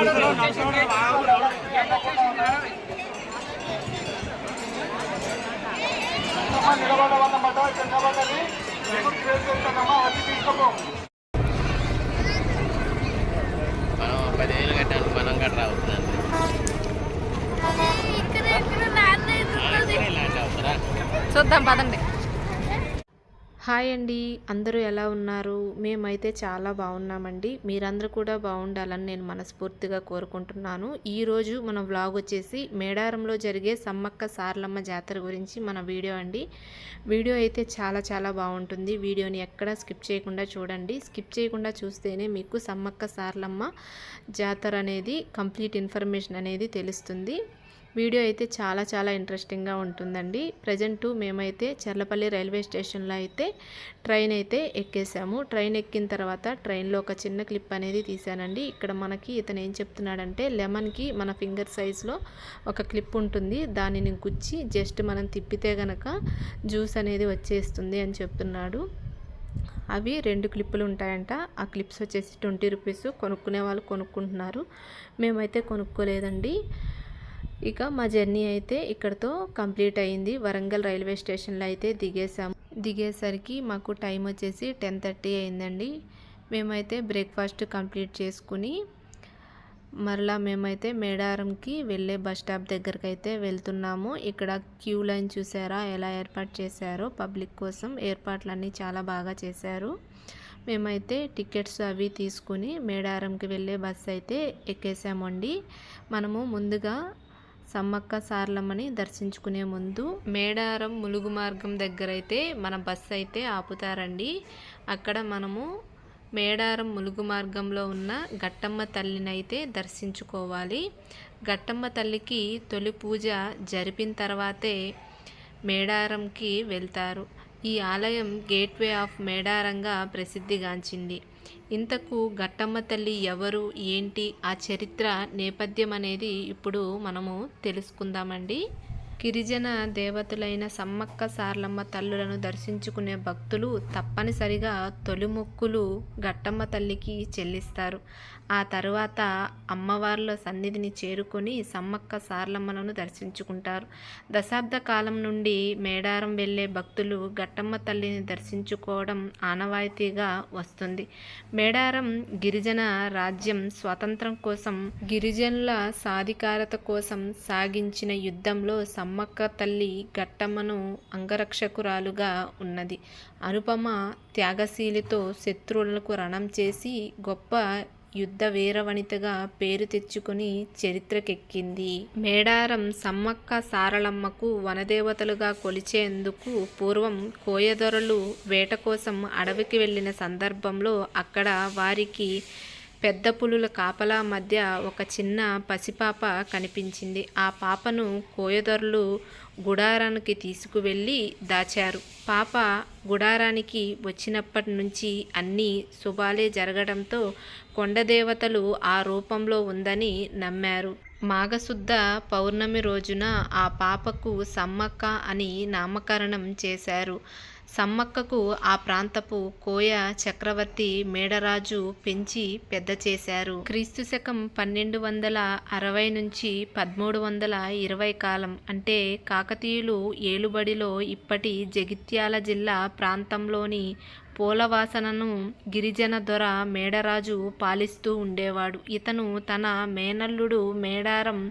10,000 కట్టాలి, మనం కట్టరా అవుతుందండి. చూద్దాం పదండి. హాయ్ అండి, అందరూ ఎలా ఉన్నారు? మేమైతే చాలా బాగున్నామండి. మీరందరూ కూడా బాగుండాలని నేను మనస్ఫూర్తిగా కోరుకుంటున్నాను. ఈరోజు మన వ్లాగ్ వచ్చేసి మేడారంలో జరిగే సమ్మక్క సారలమ్మ జాతర గురించి మన వీడియో అండి. వీడియో అయితే చాలా బాగుంటుంది. వీడియోని ఎక్కడా స్కిప్ చేయకుండా చూడండి. స్కిప్ చేయకుండా చూస్తేనే మీకు సమ్మక్క సారలమ్మ జాతర అనేది కంప్లీట్ ఇన్ఫర్మేషన్ అనేది తెలుస్తుంది. వీడియో అయితే చాలా ఇంట్రెస్టింగ్గా ఉంటుందండి. ప్రజెంటు మేమైతే చర్లపల్లి రైల్వే స్టేషన్లో అయితే ట్రైన్ అయితే ఎక్కేసాము. ట్రైన్ ఎక్కిన తర్వాత ట్రైన్లో ఒక చిన్న క్లిప్ అనేది తీసానండి. ఇక్కడ మనకి ఇతను ఏం చెప్తున్నాడంటే లెమన్కి మన ఫింగర్ సైజులో ఒక క్లిప్ ఉంటుంది, దానిని గుచ్చి జస్ట్ మనం తిప్పితే గనక జ్యూస్ అనేది వచ్చేస్తుంది అని చెప్తున్నాడు. అవి 2 క్లిప్పులు ఉంటాయంట. ఆ క్లిప్స్ వచ్చేసి 20 రూపీస్. కొనుక్కునే వాళ్ళు కొనుక్కుంటున్నారు, మేమైతే కొనుక్కోలేదండి. ఇక మా జర్నీ అయితే ఇక్కడతో కంప్లీట్ అయింది. వరంగల్ రైల్వే స్టేషన్లో అయితే దిగేసాము. దిగేసరికి మాకు టైం వచ్చేసి 10:30 అయిందండి. మేమైతే బ్రేక్ఫాస్ట్ కంప్లీట్ చేసుకుని మరలా మేమైతే మేడారంకి వెళ్ళే బస్ స్టాప్ దగ్గరికి అయితే వెళ్తున్నాము. ఇక్కడ క్యూ లైన్ చూసారా ఎలా ఏర్పాటు చేశారో పబ్లిక్ కోసం. ఏర్పాట్లన్నీ చాలా బాగా చేశారు. మేమైతే టికెట్స్ అవి తీసుకుని మేడారంకి వెళ్ళే బస్సు అయితే ఎక్కేసామండి. మనము ముందుగా సమ్మక్క సారలమ్మని దర్శించుకునే ముందు మేడారం ములుగు మార్గం దగ్గర అయితే మన బస్సు అయితే ఆపుతారండి. అక్కడ మనము మేడారం ములుగు మార్గంలో ఉన్న గట్టమ్మ తల్లిని అయితే దర్శించుకోవాలి. గట్టమ్మ తల్లికి తొలి పూజ జరిపిన తర్వాతే మేడారంకి వెళ్తారు. ఈ ఆలయం గేట్వే ఆఫ్ మేడారంగా ప్రసిద్ధిగాంచింది. ఇంతకు గట్టమ్మ తల్లి ఎవరు, ఏంటి, ఆ చరిత్ర నేపథ్యం అనేది ఇప్పుడు మనము తెలుసుకుందామండి. గిరిజన దేవతలైన సమ్మక్క సారలమ్మ తల్లులను దర్శించుకునే భక్తులు తప్పనిసరిగా తొలి మొక్కులు గట్టమ్మ తల్లికి చెల్లిస్తారు. ఆ తరువాత అమ్మవార్ల సన్నిధిని చేరుకొని సమ్మక్క సారలమ్మలను దర్శించుకుంటారు. దశాబ్ద కాలం నుండి మేడారం వెళ్ళే భక్తులు గట్టమ్మ తల్లిని దర్శించుకోవడం ఆనవాయితీగా వస్తుంది. మేడారం గిరిజన రాజ్యం స్వాతంత్రం కోసం, గిరిజనుల సాధికారత కోసం సాగించిన యుద్ధంలో సమ్మక్క తల్లి గట్టమ్మను అంగరక్షకురాలుగా ఉన్నది. అనుపమ త్యాగశీలితో శత్రువులకు రణం చేసి గొప్ప యుద్ధ వీరవనితగా పేరు తెచ్చుకొని చరిత్రకెక్కింది. మేడారం సమ్మక్క సారలమ్మకు వనదేవతలుగా కొలిచేందుకు పూర్వం కోయదొరలు వేట కోసం అడవికి వెళ్ళిన సందర్భంలో అక్కడ వారికి పెద్ద పులుల కాపలా మధ్య ఒక చిన్న పసిపాప కనిపించింది. ఆ పాపను కోయదొరలు గుడారానికి తీసుకువెళ్ళి దాచారు. పాప గుడారానికి వచ్చినప్పటి నుంచి అన్నీ శుభాలే జరగడంతో కొండదేవతలు ఆ రూపంలో ఉందని నమ్మారు. మాఘశుద్ధ పౌర్ణమి రోజున ఆ పాపకు సమ్మక్క అని నామకరణం చేశారు. సమ్మక్కకు ఆ ప్రాంతపు కోయ చక్రవర్తి మేడరాజు పెంచి పెద్ద చేశారు. క్రీస్తు శకం 1260 నుంచి 1320 కాలం అంటే కాకతీయులు ఏలుబడిలో ఇప్పటి జగిత్యాల జిల్లా ప్రాంతంలోని పోలవాసనను గిరిజన దొర మేడరాజు పాలిస్తూ ఉండేవాడు. ఇతను తన మేనల్లుడు మేడారం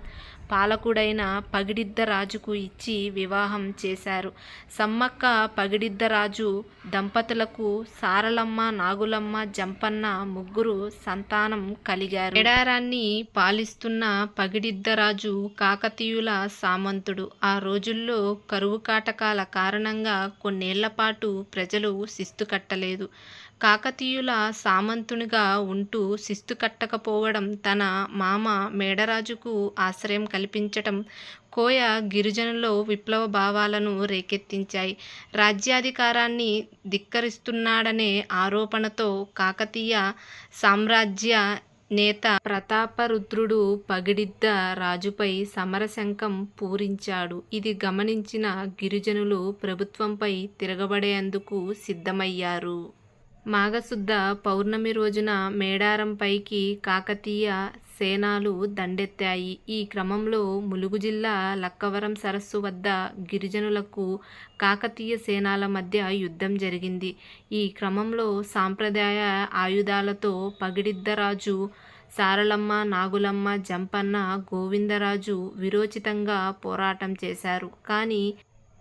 పాలకుడైన పగిడిద్దరాజుకు ఇచ్చి వివాహం చేశారు. సమ్మక్క పగిడిద్దరాజు దంపతులకు సారలమ్మ, నాగులమ్మ, జంపన్న ముగ్గురు సంతానం కలిగారు. మేడారాన్ని పాలిస్తున్న పగిడిద్దరాజు కాకతీయుల సామంతుడు. ఆ రోజుల్లో కరువు కాటకాల కారణంగా కొన్నేళ్ల పాటు ప్రజలు శిస్తు కట్టలేదు. కాకతీయుల సామంతునిగా ఉంటూ శిస్తు కట్టకపోవడం, తన మామ మేడరాజుకు ఆశ్రయం కల్పించటం కోయ గిరిజనుల్లో విప్లవ భావాలను రేకెత్తించాయి. రాజ్యాధికారాన్ని ధిక్కరిస్తున్నాడనే ఆరోపణతో కాకతీయ సామ్రాజ్య నేత ప్రతాపరుద్రుడు పగిడిద్ద రాజుపై సమరశంఖం పూరించాడు. ఇది గమనించిన గిరిజనులు ప్రభుత్వంపై తిరగబడేందుకు సిద్ధమయ్యారు. మాఘశుద్ధ పౌర్ణమి రోజున మేడారంపైకి కాకతీయ సేనాలు దండెత్తాయి. ఈ క్రమంలో ములుగు జిల్లా లక్కవరం సరస్సు వద్ద గిరిజనులకు కాకతీయ సేనల మధ్య యుద్ధం జరిగింది. ఈ క్రమంలో సాంప్రదాయ ఆయుధాలతో పగిడిద్దరాజు, సారలమ్మ, నాగులమ్మ, జంపన్న, గోవిందరాజు వీరోచితంగా పోరాటం చేశారు. కానీ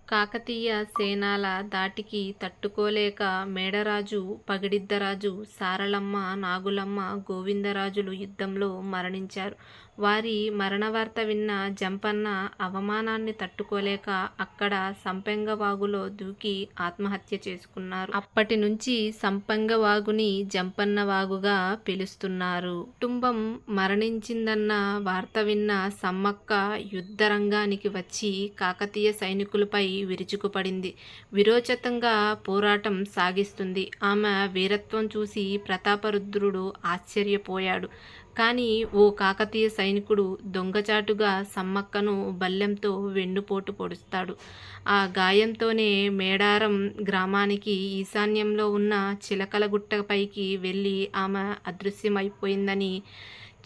కాకతీయ సేనల ధాటికి తట్టుకోలేక మేడరాజు, పగిడిద్దరాజు, సారలమ్మ, నాగులమ్మ, గోవిందరాజులు యుద్ధంలో మరణించారు. వారి మరణవార్త విన్న జంపన్న అవమానాన్ని తట్టుకోలేక అక్కడ సంపెంగవాగులో దూకి ఆత్మహత్య చేసుకున్నారు. అప్పటి నుంచి సంపెంగవాగుని జంపన్న వాగుగా పిలుస్తున్నారు. కుటుంబం మరణించిందన్న వార్త విన్న సమ్మక్క యుద్ధరంగానికి వచ్చి కాకతీయ సైనికులపై విరుచుకుపడింది. వీరోచితంగా పోరాటం సాగిస్తుంది. ఆమె వీరత్వం చూసి ప్రతాపరుద్రుడు ఆశ్చర్యపోయాడు. కానీ ఓ కాకతీయ సైనికుడు దొంగచాటుగా సమ్మక్కను బల్లెంతో వెన్నుపోటు పొడుస్తాడు. ఆ గాయంతోనే మేడారం గ్రామానికి ఈశాన్యంలో ఉన్న చిలకలగుట్టపైకి వెళ్ళి ఆమె అదృశ్యమైపోయిందని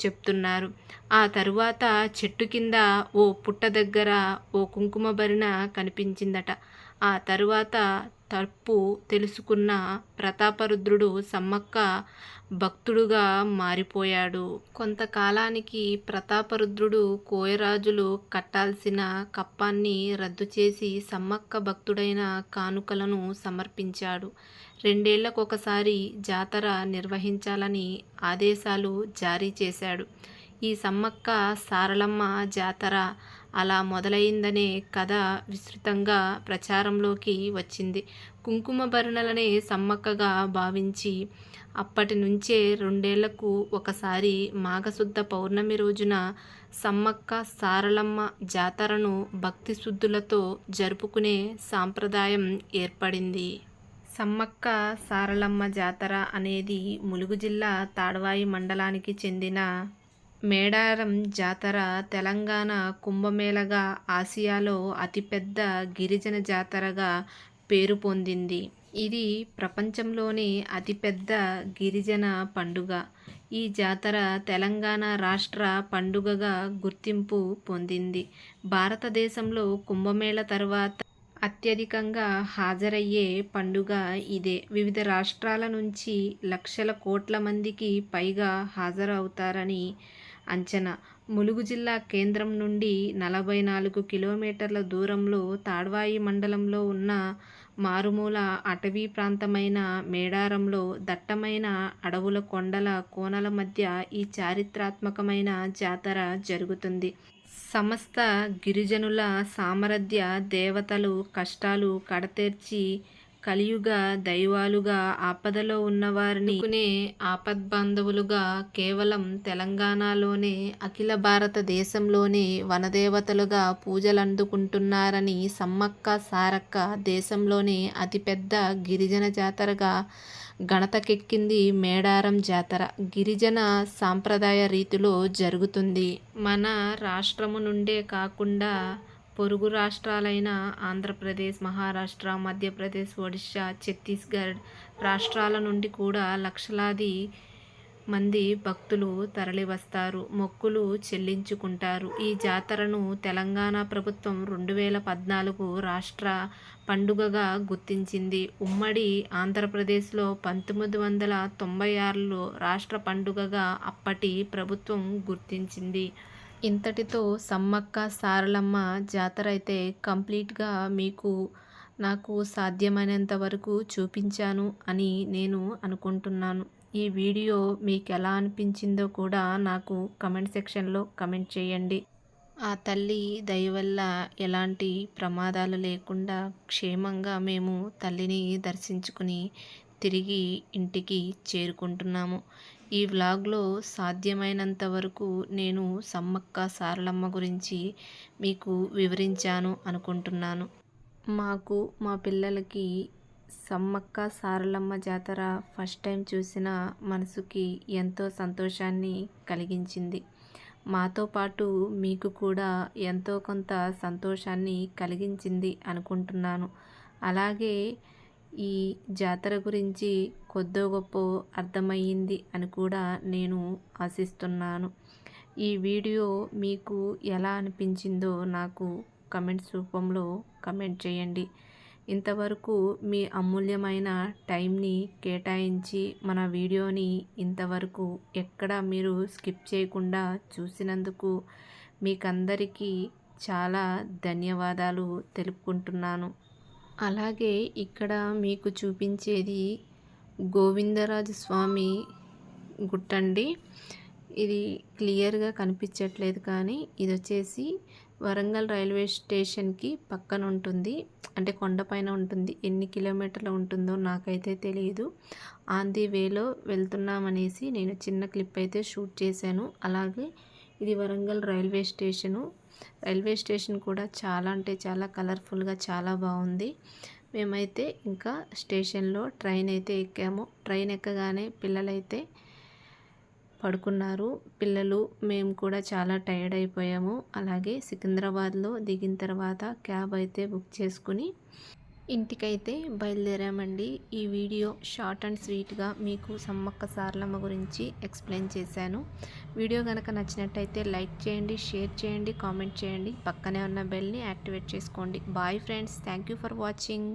చెప్తున్నారు. ఆ తరువాత చెట్టు కింద ఓ పుట్ట దగ్గర ఓ కుంకుమ భరిణ కనిపించిందట. ఆ తరువాత తప్పు తెలుసుకున్న ప్రతాపరుద్రుడు సమ్మక్క భక్తుడుగా మారిపోయాడు. కొంతకాలానికి ప్రతాపరుద్రుడు కోయరాజులు కట్టాల్సిన కప్పాన్ని రద్దు చేసి సమ్మక్క భక్తుడైన కానుకలను సమర్పించాడు. 2 ఏళ్లకొకసారి జాతర నిర్వహించాలని ఆదేశాలు జారీ చేశాడు. ఈ సమ్మక్క సారలమ్మ జాతర అలా మొదలైందనే కథ విస్తృతంగా ప్రచారంలోకి వచ్చింది. కుంకుమ భరణలనే సమ్మక్కగా భావించి అప్పటి నుంచే 2 ఏళ్లకు ఒకసారి మాఘశుద్ధ పౌర్ణమి రోజున సమ్మక్క సారలమ్మ జాతరను భక్తి శుద్ధులతో జరుపుకునే సాంప్రదాయం ఏర్పడింది. సమ్మక్క సారలమ్మ జాతర అనేది ములుగు జిల్లా తాడ్వాయి మండలానికి చెందిన మేడారం జాతర. తెలంగాణ కుంభమేళగా ఆసియాలో అతిపెద్ద గిరిజన జాతరగా పేరు పొందింది. ఇది ప్రపంచంలోనే అతిపెద్ద గిరిజన పండుగ. ఈ జాతర తెలంగాణ రాష్ట్ర పండుగగా గుర్తింపు పొందింది. భారతదేశంలో కుంభమేళ తర్వాత అత్యధికంగా హాజరయ్యే పండుగ ఇదే. వివిధ రాష్ట్రాల నుంచి లక్షల కోట్ల మందికి పైగా హాజరవుతారని అంచనా. ములుగు జిల్లా కేంద్రం నుండి 44 కిలోమీటర్ల దూరంలో తాడ్వాయి మండలంలో ఉన్న మారుమూల అటవీ ప్రాంతమైన మేడారంలో దట్టమైన అడవుల కొండల కోనల మధ్య ఈ చారిత్రాత్మకమైన జాతర జరుగుతుంది. సమస్త గిరిజనుల సామర్థ్య దేవతలు కష్టాలు కడతేర్చి కలియుగ దైవాలుగా, ఆపదలో ఉన్నవారిని ఆపద్బాంధవులుగా, కేవలం తెలంగాణలోనే అఖిల భారతదేశంలోనే వనదేవతలుగా పూజలందుకుంటున్నారని సమ్మక్క సారక్క దేశంలోనే అతిపెద్ద గిరిజన జాతరగా ఘనతకెక్కింది. మేడారం జాతర గిరిజన సాంప్రదాయ రీతిలో జరుగుతుంది. మన రాష్ట్రము నుండే కాకుండా పొరుగు రాష్ట్రాలైన ఆంధ్రప్రదేశ్, మహారాష్ట్ర, మధ్యప్రదేశ్, ఒడిశా, ఛత్తీస్గఢ్ రాష్ట్రాల నుండి కూడా లక్షలాది మంది భక్తులు తరలివస్తారు, మొక్కులు చెల్లించుకుంటారు. ఈ జాతరను తెలంగాణ ప్రభుత్వం 2014 రాష్ట్ర పండుగగా గుర్తించింది. ఉమ్మడి ఆంధ్రప్రదేశ్లో 1996లో రాష్ట్ర పండుగగా అప్పటి ప్రభుత్వం గుర్తించింది. ఇంతటితో సమ్మక్క సారలమ్మ జాతర అయితే కంప్లీట్గా నాకు సాధ్యమైనంత వరకు చూపించాను అని నేను అనుకుంటున్నాను. ఈ వీడియో మీకు ఎలా అనిపించిందో కూడా నాకు కమెంట్ సెక్షన్లో కమెంట్ చేయండి. ఆ తల్లి దయ వల్ల ఎలాంటి ప్రమాదాలు లేకుండా క్షేమంగా మేము తల్లిని దర్శించుకుని తిరిగి ఇంటికి చేరుకుంటున్నాము. ఈ వ్లాగ్లో సాధ్యమైనంత వరకు నేను సమ్మక్క సారలమ్మ గురించి మీకు వివరించాను అనుకుంటున్నాను. మాకు మా పిల్లలకి సమ్మక్క సారలమ్మ జాతర ఫస్ట్ టైం చూసిన మనసుకి ఎంతో సంతోషాన్ని కలిగించింది. మాతో పాటు మీకు కూడా ఎంతో కొంత సంతోషాన్ని కలిగించింది అనుకుంటున్నాను. అలాగే ఈ జాతర గురించి కొద్దో గొప్ప అర్థమయ్యింది అని కూడా నేను ఆశిస్తున్నాను. ఈ వీడియో మీకు ఎలా అనిపించిందో నాకు కమెంట్స్ రూపంలో కమెంట్ చేయండి. ఇంతవరకు మీ అమూల్యమైన టైంని కేటాయించి మన వీడియోని ఇంతవరకు ఎక్కడ మీరు స్కిప్ చేయకుండా చూసినందుకు మీకందరికీ చాలా ధన్యవాదాలు తెలుపుకుంటున్నాను. అలాగే ఇక్కడ మీకు చూపించేది గోవిందరాజు స్వామి గుట్టండి. ఇది క్లియర్గా కనిపించట్లేదు, కానీ ఇది వచ్చేసి వరంగల్ రైల్వే స్టేషన్కి పక్కన ఉంటుంది, అంటే కొండపైన ఉంటుంది. ఎన్ని కిలోమీటర్లు ఉంటుందో నాకైతే తెలియదు. ఆన్ ది వేలో వెళ్తున్నామనేసి నేను చిన్న క్లిప్ అయితే షూట్ చేశాను. అలాగే ఇది Warangal railway station. Railway station కూడా చాలా అంటే చాలా కలర్ఫుల్గా చాలా బాగుంది. మేమైతే ఇంకా స్టేషన్లో ట్రైన్ అయితే ఎక్కాము. ట్రైన్ ఎక్కగానే పిల్లలైతే పడుకున్నారు. పిల్లలు మేము కూడా చాలా టైర్డ్ అయిపోయాము. అలాగే సికింద్రాబాద్లో దిగిన తర్వాత క్యాబ్ అయితే బుక్ చేసుకుని ఇంటికైతే బయలుదేరామండి. ఈ వీడియో షార్ట్ అండ్ స్వీట్గా మీకు సమ్మక్క సారలమ్మ గురించి ఎక్స్ప్లెయిన్ చేశాను. వీడియో కనుక నచ్చినట్టయితే లైక్ చేయండి, షేర్ చేయండి, కామెంట్ చేయండి. పక్కనే ఉన్న బెల్ని యాక్టివేట్ చేసుకోండి. Bye friends, thank you for watching.